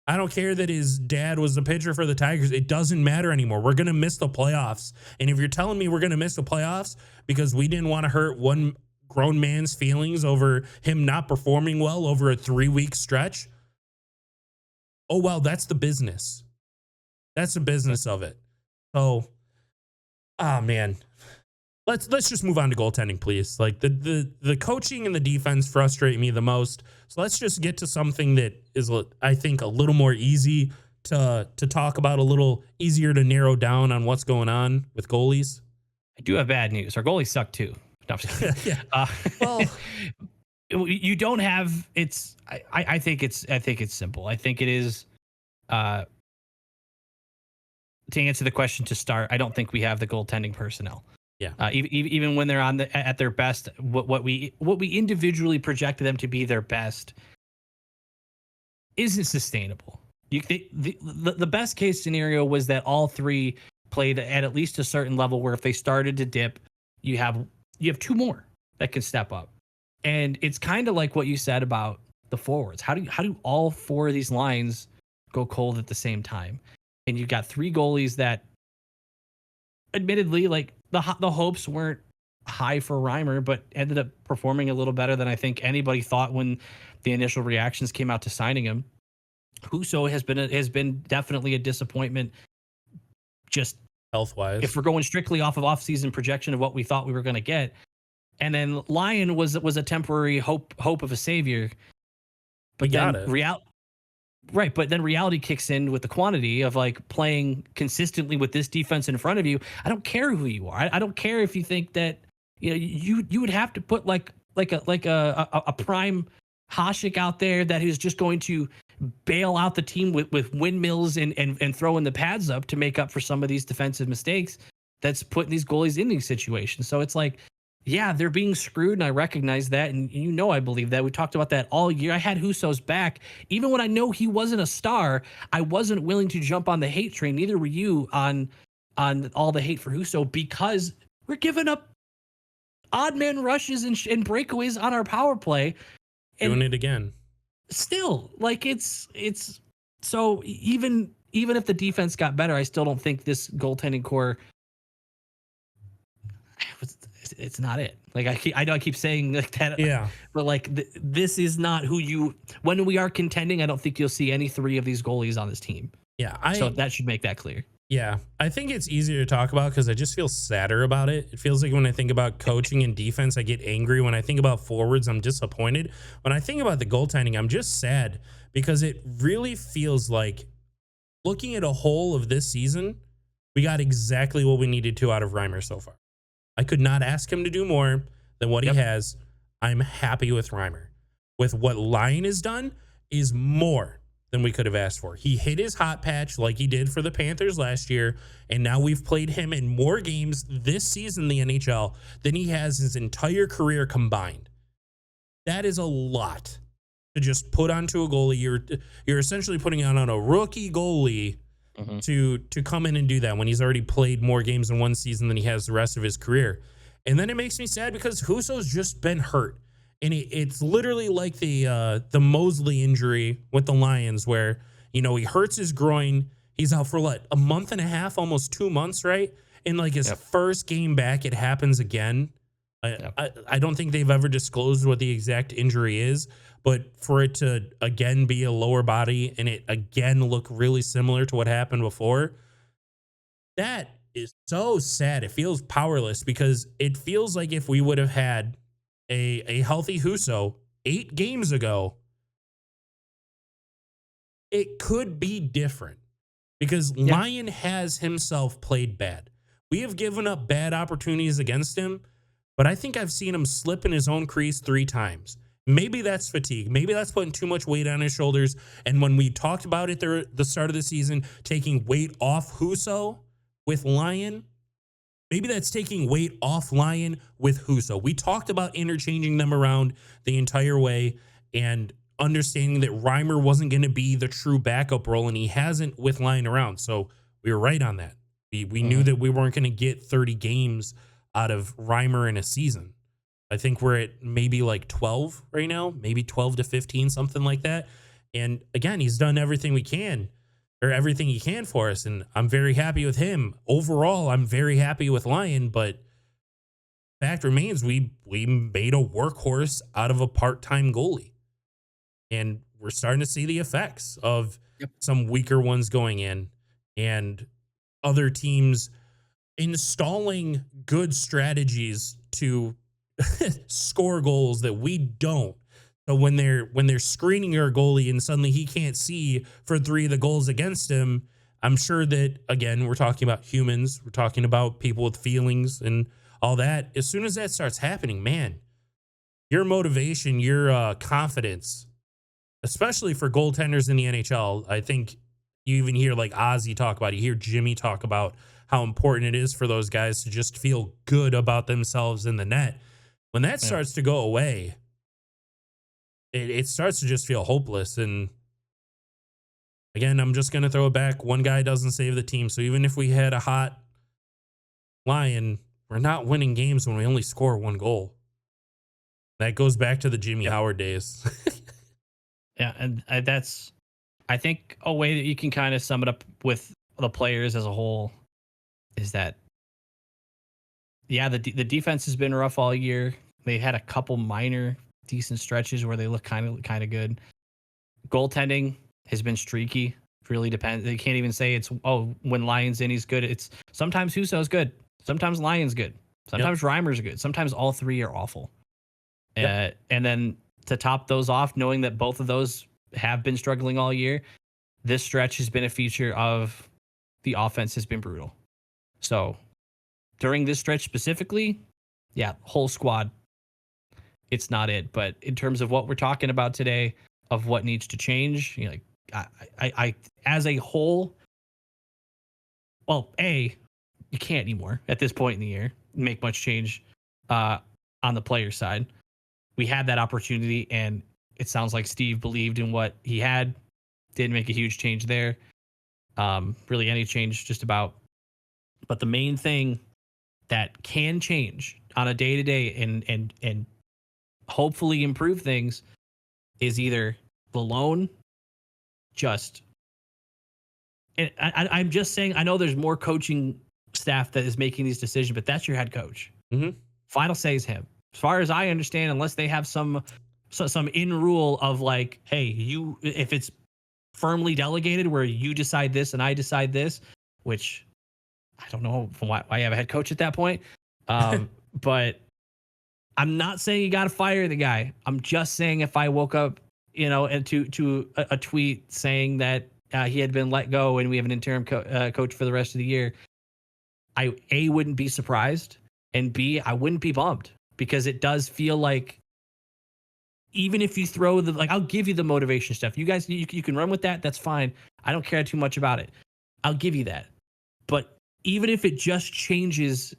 I don't care that his dad was the pitcher for the Tigers. It doesn't matter anymore. We're going to miss the playoffs. And if you're telling me we're going to miss the playoffs because we didn't want to hurt one grown man's feelings over him not performing well over a 3-week stretch, oh, well, that's the business. That's the business of it. So, man, let's just move on to goaltending, please. Like the coaching and the defense frustrate me the most. So let's just get to something that is, I think, a little more easy to talk about, a little easier to narrow down on what's going on with goalies. I do have bad news. Our goalies suck too. No, yeah. Well, you don't have. I think it's simple. I think it is. To answer the question to start, I don't think we have the goaltending personnel. Yeah. Even when they're at their best, what we individually projected them to be their best isn't sustainable. The best case scenario was that all 3 played at least a certain level where if they started to dip, you have 2 more that can step up. And it's kind of like what you said about the forwards. How do all 4 of these lines go cold at the same time? And you got 3 goalies that, admittedly, like the hopes weren't high for Reimer, but ended up performing a little better than I think anybody thought when the initial reactions came out to signing him. Husso has been definitely a disappointment. Just health-wise, if we're going strictly off of off-season projection of what we thought we were going to get. And then Lyon was a temporary hope of a savior. But then reality kicks in with the quantity of like playing consistently with this defense in front of you. I don't care who you are. I don't care if you think that you would have to put like a prime Hasek out there that is just going to bail out the team with windmills and throwing the pads up to make up for some of these defensive mistakes. That's putting these goalies in these situations. So it's like, yeah, they're being screwed, and I recognize that, and I believe that. We talked about that all year. I had Husso's back. Even when I know he wasn't a star, I wasn't willing to jump on the hate train. Neither were you on all the hate for Husso, because we're giving up odd man rushes and breakaways on our power play. Doing it again. Still, like it's so even if the defense got better, I still don't think this goaltending core, it's not it. Like I know I keep saying like that. Yeah. But like this is not who you. When we are contending, I don't think you'll see any 3 of these goalies on this team. Yeah. So that should make that clear. Yeah, I think it's easier to talk about because I just feel sadder about it. It feels like when I think about coaching and defense, I get angry. When I think about forwards, I'm disappointed. When I think about the goaltending, I'm just sad because it really feels like looking at a whole of this season, we got exactly what we needed to out of Reimer so far. I could not ask him to do more than what he Yep. has. I'm happy with Reimer. With what Lyon has done is more than we could have asked for. He hit his hot patch like he did for the Panthers last year, and now we've played him in more games this season in the NHL than he has his entire career combined. That is a lot to just put onto a goalie. You're essentially putting it on a rookie goalie Hmm. to come in and do that when he's already played more games in one season than he has the rest of his career. And then it makes me sad because Husso's just been hurt. And it's literally like the Mosley injury with the Lions where, he hurts his groin. He's out for what, a month and a half, almost 2 months, right? In like his Yep. first game back, it happens again. Yep. I don't think they've ever disclosed what the exact injury is, but for it to again be a lower body and it again look really similar to what happened before, that is so sad. It feels powerless because it feels like if we would have had a healthy Husso 8 games ago, it could be different because Yeah. Lyon has himself played bad. We have given up bad opportunities against him, but I think I've seen him slip in his own crease 3 times. Maybe that's fatigue. Maybe that's putting too much weight on his shoulders. And when we talked about it there at the start of the season, taking weight off Husso with Lyon, maybe that's taking weight off Lyon with Husso. We talked about interchanging them around the entire way and understanding that Reimer wasn't going to be the true backup role, and he hasn't with Lyon around. So we were right on that. We knew Hmm. that we weren't going to get 30 games out of Reimer in a season. I think we're at maybe like 12 right now, maybe 12 to 15, something like that. And again, he's done everything we can or everything he can for us. And I'm very happy with him. Overall, I'm very happy with Lyon, but fact remains we made a workhorse out of a part-time goalie. And we're starting to see the effects of Yep. some weaker ones going in and other teams installing good strategies to score goals that we don't. So when they're screening our goalie and suddenly he can't see for 3 of the goals against him, I'm sure that again we're talking about humans, we're talking about people with feelings and all that. As soon as that starts happening, man, your motivation, your confidence, especially for goaltenders in the NHL, I think you even hear like Ozzy talk about it. You hear Jimmy talk about how important it is for those guys to just feel good about themselves in the net. When that Yeah. starts to go away, it starts to just feel hopeless. And again, I'm just going to throw it back. One guy doesn't save the team. So even if we had a hot Lyon, we're not winning games when we only score 1 goal. That goes back to the Jimmy Howard days. Yeah. And that's, I think, a way that you can kind of sum it up with the players as a whole is that, yeah, the defense has been rough all year. They had a couple minor decent stretches where they look kind of good. Goaltending has been streaky. Really depends. They can't even say it's when Lyon's in he's good. It's sometimes Husso's good. Sometimes Lyon's good. Sometimes Reimer's good. Sometimes all 3 are awful. Yep. And then to top those off, knowing that both of those have been struggling all year, this stretch has been a feature of the offense has been brutal. So during this stretch specifically, yeah, whole squad, it's not it. But in terms of what we're talking about today, of what needs to change, like I as a whole, well, you can't anymore at this point in the year make much change on the player side. We had that opportunity, and it sounds like Steve believed in what he had, didn't make a huge change there. Really any change just about. But the main thing that can change on a day to day and hopefully improve things is either the loan just. And I'm just saying, I know there's more coaching staff that is making these decisions, but that's your head coach. Mm-hmm. Final say is him. As far as I understand, unless they have some in rule of like, hey, if it's firmly delegated where you decide this and I decide this, which I don't know why you have a head coach at that point. But I'm not saying you got to fire the guy. I'm just saying if I woke up, and to a tweet saying that he had been let go and we have an interim coach for the rest of the year, I wouldn't be surprised, and B, I wouldn't be bummed, because it does feel like, even if you throw I'll give you the motivation stuff. You guys, you can run with that. That's fine. I don't care too much about it. I'll give you that. But even if it just changes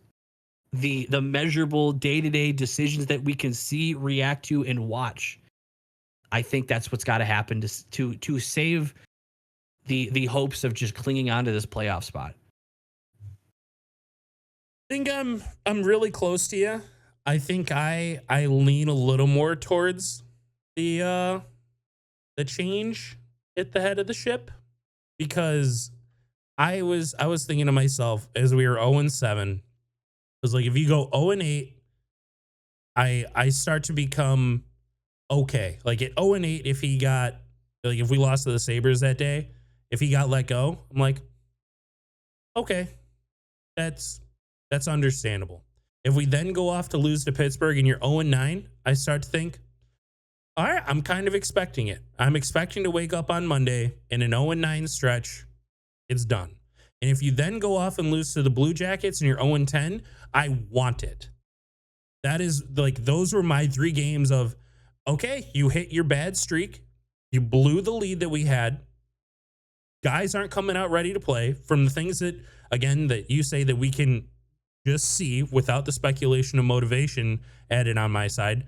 the measurable day-to-day decisions that we can see, react to, and watch, I think that's what's got to happen to save the hopes of just clinging on to this playoff spot. I think I'm really close to you. I think I lean a little more towards the change at the head of the ship, because I was thinking to myself as we were 0-7, I was like, if you go 0-8, I start to become okay. Like at 0-8, if we lost to the Sabres that day, if he got let go, I'm like, okay, that's understandable. If we then go off to lose to Pittsburgh and you're 0-9, I start to think, all right, I'm kind of expecting it. I'm expecting to wake up on Monday in an 0-9 stretch. It's done. And if you then go off and lose to the Blue Jackets and you're 0-10, I want it. That is like, those were my 3 games of, okay, you hit your bad streak. You blew the lead that we had. Guys aren't coming out ready to play from the things that, again, that you say that we can just see without the speculation of motivation added on my side.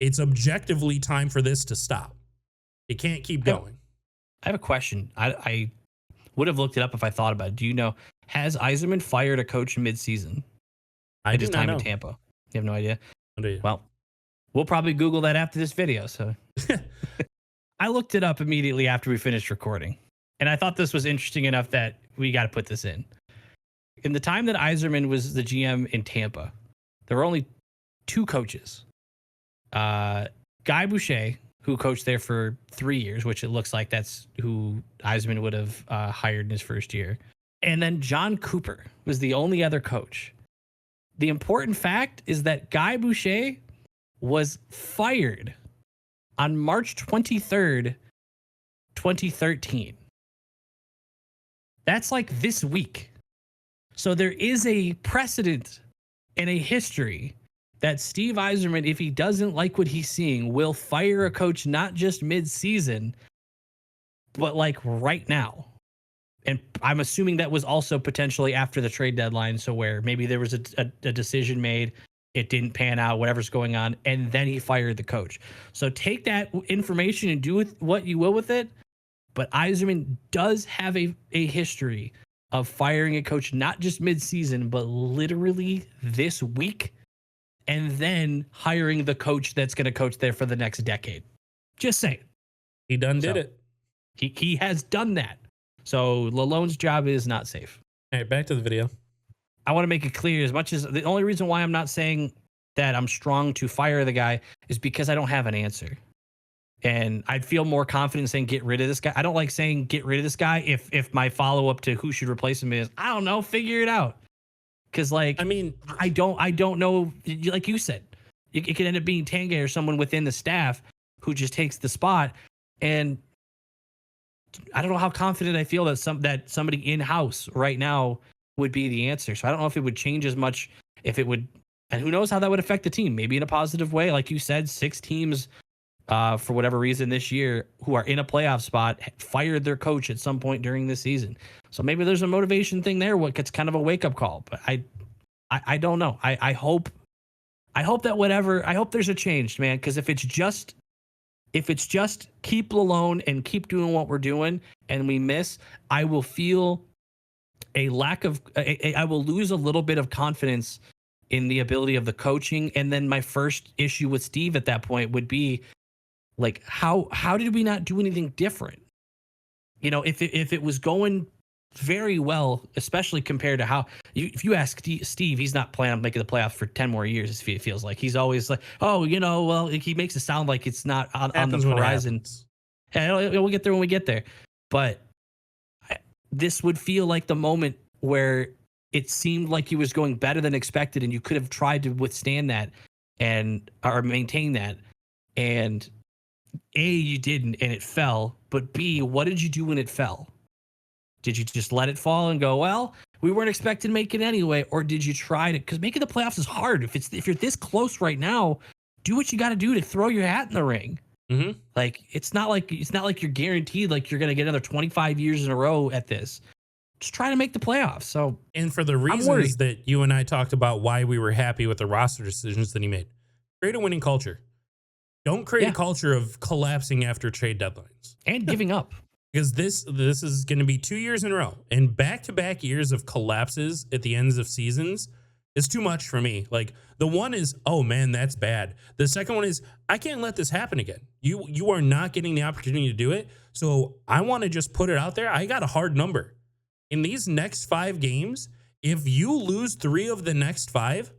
It's objectively time for this to stop. It can't keep going. I have a question. I would have looked it up if I thought about it. Do you know, has Yzerman fired a coach mid-season? I do his not time know. in Tampa. You have no idea? What do you? Well, we'll probably Google that after this video. So I looked it up immediately after we finished recording, and I thought this was interesting enough that we got to put this in. In the time that Yzerman was the GM in Tampa, there were only 2 coaches. Guy Boucher, who coached there for 3 years, which it looks like that's who Yzerman would have hired in his first year. And then John Cooper was the only other coach. The important fact is that Guy Boucher was fired on March 23rd, 2013. That's like this week. So there is a precedent and a history that Steve Yzerman, if he doesn't like what he's seeing, will fire a coach not just mid-season, but like right now. And I'm assuming that was also potentially after the trade deadline, so where maybe there was a decision made, it didn't pan out, whatever's going on, and then he fired the coach. So take that information and do with what you will with it. But Yzerman does have a history of firing a coach not just mid-season, but literally this week, and then hiring the coach that's going to coach there for the next decade. Just saying. He done did it. He has done that. So Lalonde's job is not safe. All right, back to the video. I want to make it clear, as much as the only reason why I'm not saying that I'm strong to fire the guy is because I don't have an answer. And I'd feel more confident saying get rid of this guy. I don't like saying get rid of this guy if my follow-up to who should replace him is, I don't know, figure it out. Because, like, I mean, I don't know. Like you said, it could end up being Tanguay or someone within the staff who just takes the spot. And I don't know how confident I feel that somebody in-house right now would be the answer. So I don't know if it would change as much, if it would, and who knows how that would affect the team. Maybe in a positive way. Like you said, 6 teams, for whatever reason this year, who are in a playoff spot, fired their coach at some point during this season. So maybe there's a motivation thing there. What gets kind of a wake up call, but I don't know. I hope there's a change, man. Because if it's just keep Lalonde and keep doing what we're doing, and we miss, I will feel a lack of. I will lose a little bit of confidence in the ability of the coaching. And then my first issue with Steve at that point would be, like, how did we not do anything different? You know, if it was going very well, especially compared to how if you ask Steve, he's not planning on making the playoffs for 10 more years. It feels like he's always like, oh, well, he makes it sound like it's not on the horizon. And we'll get there when we get there. But this would feel like the moment where it seemed like he was going better than expected, and you could have tried to withstand that or maintain that. And A, you didn't, and it fell. But B, what did you do when it fell? Did you just let it fall and go, well, we weren't expecting to make it anyway? Or did you try to, because making the playoffs is hard. If you're this close right now, do what you got to do to throw your hat in the ring. Mm-hmm. Like, it's not like you're guaranteed like you're going to get another 25 years in a row at this. Just try to make the playoffs. So, and for the reasons that you and I talked about why we were happy with the roster decisions that he made, create a winning culture. Don't create a culture of collapsing after trade deadlines and giving up. Because this is going to be 2 years in a row, and back-to-back years of collapses at the ends of seasons is too much for me. Like, the one is, oh man, that's bad. The second one is, I can't let this happen again. You are not getting the opportunity to do it. So I want to just put it out there. I got a hard number. In these next 5 games, if you lose 3 of the next 5,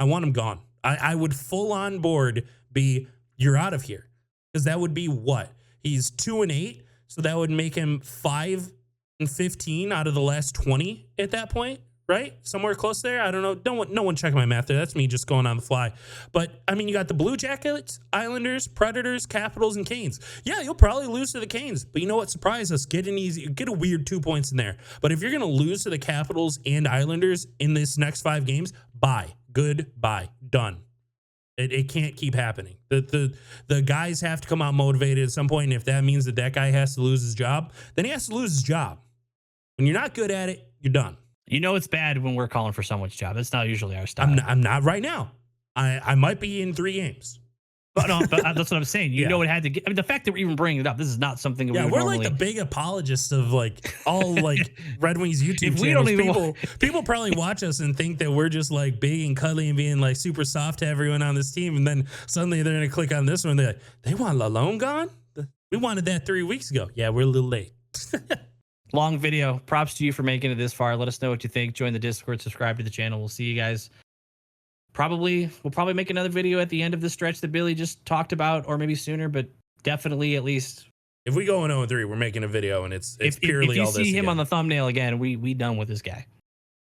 I want him gone. I would full on board be, you're out of here. Because that would be what? He's 2-8. So that would make him 5-15 out of the last 20 at that point, right? Somewhere close there. I don't know. No one checking my math there. That's me just going on the fly. But I mean, you got the Blue Jackets, Islanders, Predators, Capitals, and Canes. Yeah, you'll probably lose to the Canes. But you know what? Surprise us. Get a weird 2 points in there. But if you're gonna lose to the Capitals and Islanders in this next 5 games, bye. Goodbye. Done. It can't keep happening. The guys have to come out motivated at some point, and if that means that guy has to lose his job, then he has to lose his job. When you're not good at it, you're done. You know it's bad when we're calling for someone's job. That's not usually our style. I'm not right now. I might be in 3 games. But no, but that's what I'm saying. You know it had to get. I mean, the fact that we're even bringing it up, this is not something that we're normally, like the big apologists of like all like Red Wings YouTube channels. We don't even people probably watch us and think that we're just like big and cuddly and being like super soft to everyone on this team, and then suddenly they're gonna click on this one. They're like, they want Lalone gone? We wanted that 3 weeks ago. Yeah, we're a little late. Long video. Props to you for making it this far. Let us know what you think. Join the Discord. Subscribe to the channel. We'll see you guys. We'll probably make another video at the end of the stretch that Billy just talked about, or maybe sooner, but definitely at least. If we go in 0-3, we're making a video, and it's purely all this. If you see him again on the thumbnail again, we done with this guy.